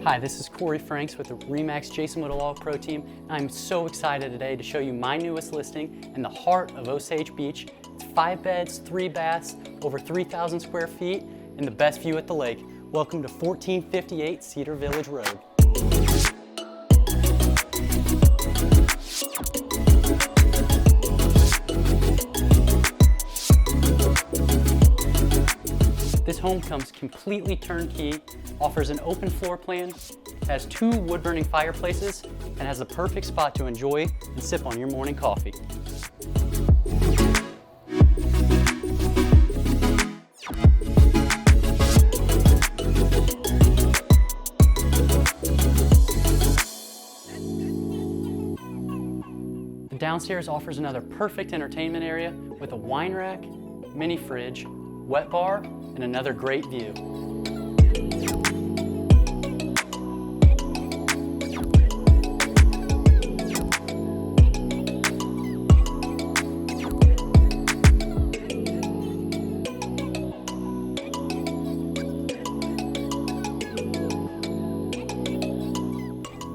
Hi, this is Corey Franks with the RE/MAX Jason Whittle Pro Team. I'm so excited today to show you my newest listing in the heart of Osage Beach. It's 5 beds, 3 baths, over 3,000 square feet, and the best view at the lake. Welcome to 1458 Cedar Village Road. This home comes completely turnkey, offers an open floor plan, has 2 wood-burning fireplaces, and has the perfect spot to enjoy and sip on your morning coffee. The downstairs offers another perfect entertainment area with a wine rack, mini fridge, wet bar, and another great view.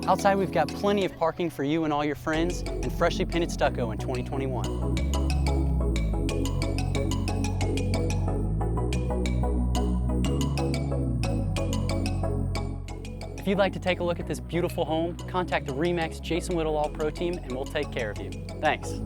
Outside, we've got plenty of parking for you and all your friends, and freshly painted stucco in 2021. If you'd like to take a look at this beautiful home, contact the RE/MAX Jason Whittle Pro Team and we'll take care of you. Thanks.